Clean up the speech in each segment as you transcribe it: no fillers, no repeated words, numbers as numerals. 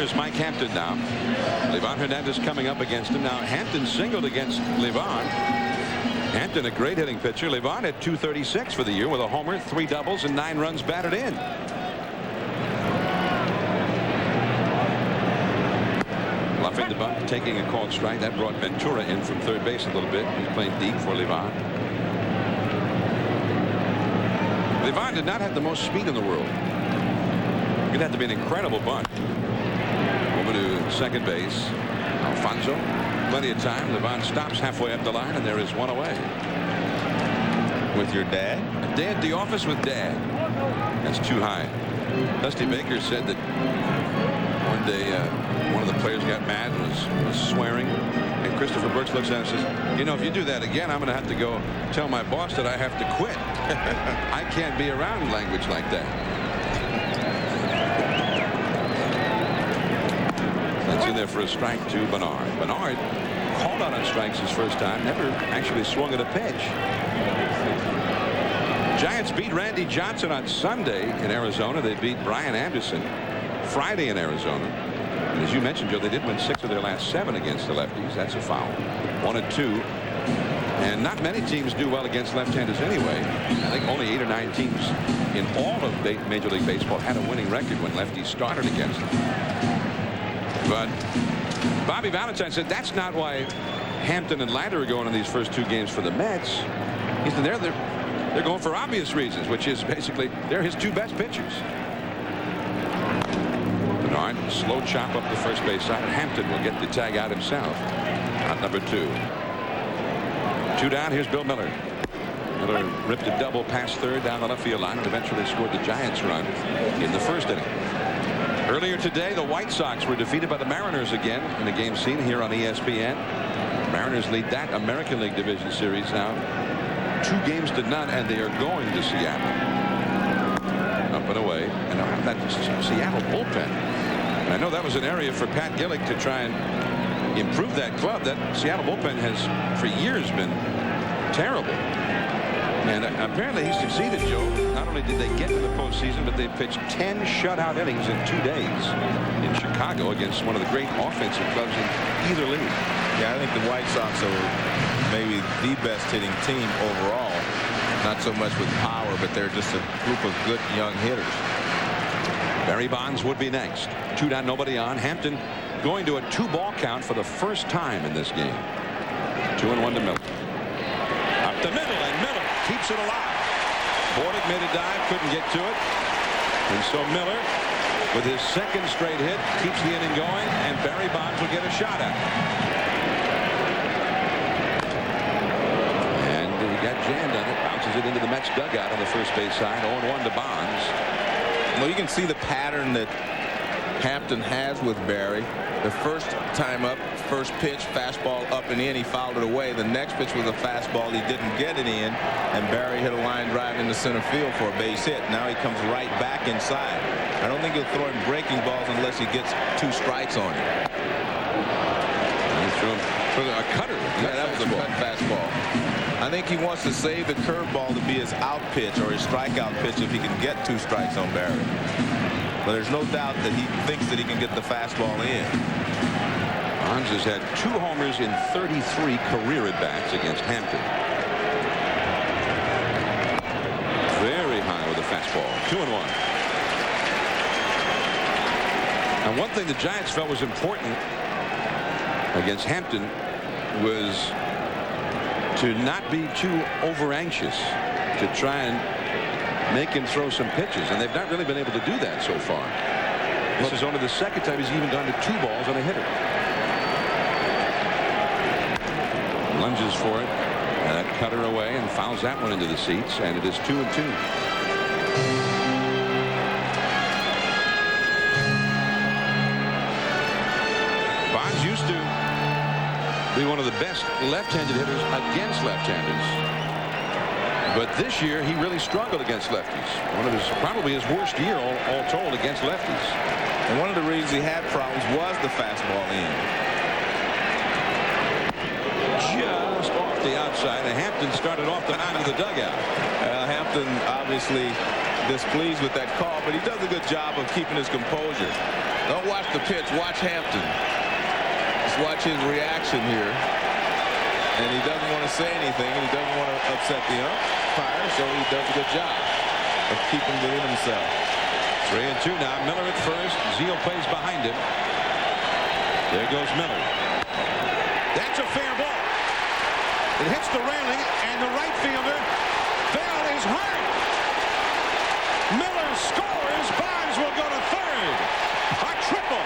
Here's Mike Hampton now. Livan Hernandez coming up against him. Now Hampton singled against Livan. Hampton, a great hitting pitcher. Livan had 236 for the year with a homer, 3 doubles, and 9 runs batted in. Bluffing the bunt, taking a called strike. That brought Ventura in from third base a little bit. He's playing deep for Livan. Livan did not have the most speed in the world. It had to be an incredible bunt. Over to second base. Alfonso. Plenty of time. Livan stops halfway up the line, and there is one away. With your dad? A day at the office with Dad. That's too high. Dusty Baker said that one day one of the players got mad and was swearing. And Christopher Burks looks at him and says, you know, if you do that again, I'm going to have to go tell my boss that I have to quit. I can't be around language like that. That's in there for a strike to Bernard. Bernard called out on strikes his first time. Never actually swung at a pitch. Giants beat Randy Johnson on Sunday in Arizona. They beat Brian Anderson Friday in Arizona. And as you mentioned, Joe, they did win 6 of their last 7 against the lefties. That's a foul. 1-2. And not many teams do well against left-handers anyway. I think only 8 or 9 teams in all of Major League Baseball had a winning record when lefties started against them. But Bobby Valentine said that's not why Hampton and Lander are going in these first 2 games for the Mets. He said they're going for obvious reasons, which is basically they're his 2 best pitchers. Bernard, slow chop up the first base side. Hampton will get the tag out himself. Out number 2. 2 down. Here's Bill Miller. Miller ripped a double past third down the left field line and eventually scored the Giants run in the first inning. Earlier today, the White Sox were defeated by the Mariners again in a game seen here on ESPN. Mariners lead that American League Division Series now 2-0, and they are going to Seattle. Up and away, and that Seattle bullpen. And I know that was an area for Pat Gillick to try and improve that club. That Seattle bullpen has for years been terrible. And apparently he succeeded, Joe. Not only did they get to the postseason, but they pitched 10 shutout innings in 2 days in Chicago against one of the great offensive clubs in either league. Yeah, I think the White Sox are maybe the best hitting team overall. Not so much with power, but they're just a group of good young hitters. Barry Bonds would be next. 2 down, nobody on. Hampton going to a 2-ball count for the first time in this game. 2-1 to Miller. Up the middle, and Miller keeps it alive. Bordick made a dive, couldn't get to it. And so Miller, with his 2nd straight hit, keeps the inning going, and Barry Bonds will get a shot at it. And he got jammed on it. Bounces it into the Mets dugout on the first base side. 0-1 to Bonds. Well, you can see the pattern that Hampton has with Barry. The first time up, first pitch, fastball up and in, he fouled it away. The next pitch was a fastball, he didn't get it in, and Barry hit a line drive into center field for a base hit. Now he comes right back inside. I don't think he'll throw him breaking balls unless he gets 2 strikes on him. He threw him for a cutter. Yeah, that was a cut fastball. I think he wants to save the curveball to be his out pitch or his strikeout pitch if he can get 2 strikes on Barry. But there's no doubt that he thinks that he can get the fastball in. Bonds has had 2 homers in 33 career at-bats against Hampton. Very high with a fastball. 2-1. And one thing the Giants felt was important against Hampton was to not be too over-anxious, to try and make him throw some pitches, and they've not really been able to do that so far. This is only the 2nd time he's even gone to 2 balls on a hitter. Lunges for it, and that cutter away, and fouls that one into the seats, and it is 2-2. Bonds used to be one of the best left-handed hitters against left-handers. But this year, he really struggled against lefties. Probably his worst year all told against lefties. And one of the reasons he had problems was the fastball in. Just off the outside, and Hampton started off the nine of the dugout. Hampton obviously displeased with that call, but he does a good job of keeping his composure. Don't watch the pitch. Watch Hampton. Just watch his reaction here. And he doesn't want to say anything, and he doesn't want to upset the umpire, so he does a good job of keeping within himself. 3-2 now. Miller at first. Zeal plays behind him. There goes Miller. That's a fair ball. It hits the railing, and the right fielder, Bell, is hurt. Miller scores. Bonds will go to third. A triple.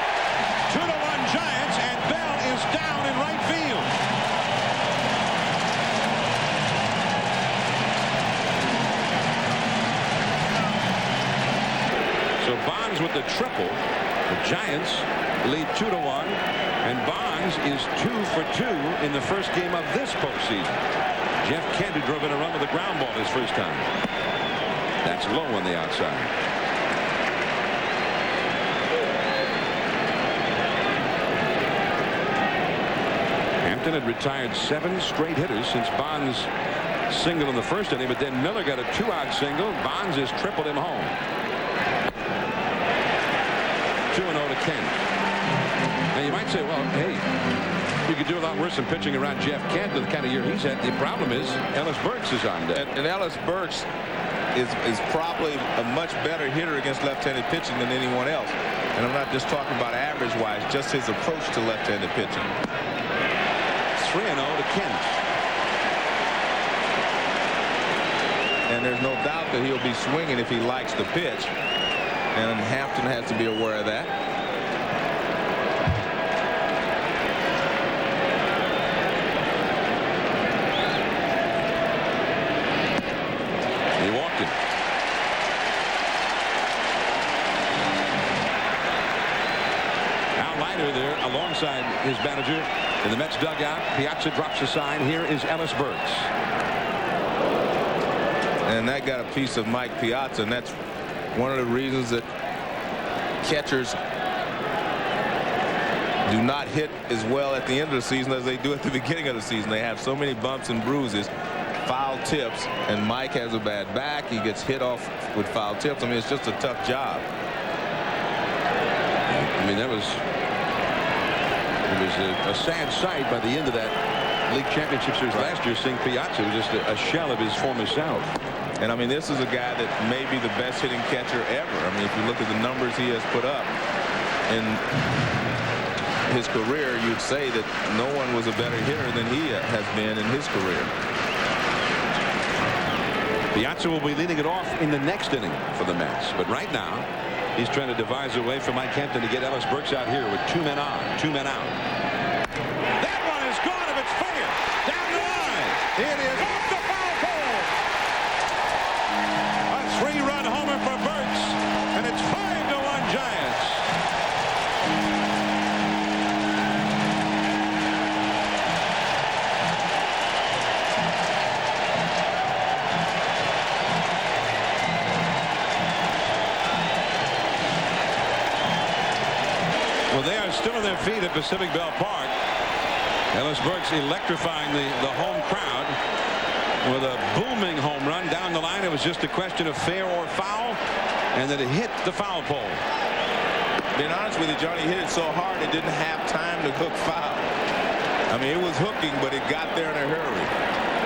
2-1 Giants, and Bell is down in right field. So Bonds with the triple. The Giants lead 2-1, and Bonds is 2 for 2 in the first game of this postseason. Jeff Kent, who drove in a run with a ground ball his first time. That's low on the outside. Hampton had retired 7 straight hitters since Bonds singled in the first inning, but then Miller got a 2-out single. Bonds has tripled him home. 2-0 to Kent. Now you might say, well, hey, you could do a lot worse than pitching around Jeff Kent with the kind of year he's had. The problem is Ellis Burks is on deck. And Ellis Burks is probably a much better hitter against left-handed pitching than anyone else. And I'm not just talking about average-wise, just his approach to left-handed pitching. 3-0 to Kent. And there's no doubt that he'll be swinging if he likes the pitch. And Hampton has to be aware of that. He walked it. Al Leiter there alongside his manager in the Mets dugout. Piazza drops a sign. Here is Ellis Burks. And that got a piece of Mike Piazza, and that's one of the reasons that catchers do not hit as well at the end of the season as they do at the beginning of the season. They have so many bumps and bruises, foul tips, and Mike has a bad back. He gets hit off with foul tips. I mean, it's just a tough job. I mean, it was a sad sight by the end of that league championship series last year, seeing Piazza was just a shell of his former self. And I mean, this is a guy that may be the best hitting catcher ever. I mean, if you look at the numbers he has put up in his career, you'd say that no one was a better hitter than he has been in his career. Piazza will be leading it off in the next inning for the Mets. But right now, he's trying to devise a way for Mike Hampton to get Ellis Burks out here with 2 men on, 2 men out. That one is gone if it's fair. Down the line. It is off the foul pole. A 3-run homer for Burks, and it's 5-1 Giants. Well, they are still on their feet at Pacific Bell Park. Ellis Burks electrifying the home crowd with a booming home run down the line. It was just a question of fair or foul, and then it hit the foul pole. Being honest with you, Johnny, hit it so hard it didn't have time to hook foul. I mean, it was hooking, but it got there in a hurry.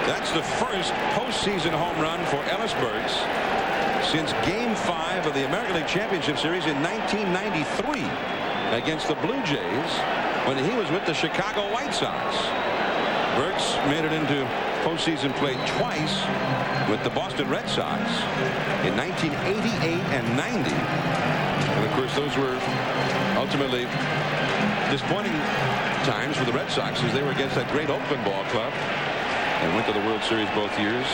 That's the first postseason home run for Ellis Burks since Game 5 of the American League Championship Series in 1993 against the Blue Jays when he was with the Chicago White Sox. Burks made it into postseason play twice with the Boston Red Sox in 1988 and 90. And of course, those were ultimately disappointing times for the Red Sox as they were against that great Oakland ball club and went to the World Series both years.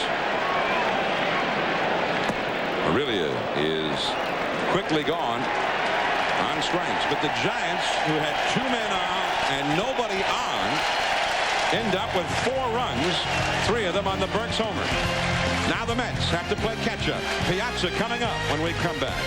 Aurelia is quickly gone on strikes, but the Giants, who had 2 men on and nobody on, end up with 4 runs, 3 of them on the Burks homer. Now the Mets have to play catch-up. Piazza coming up when we come back.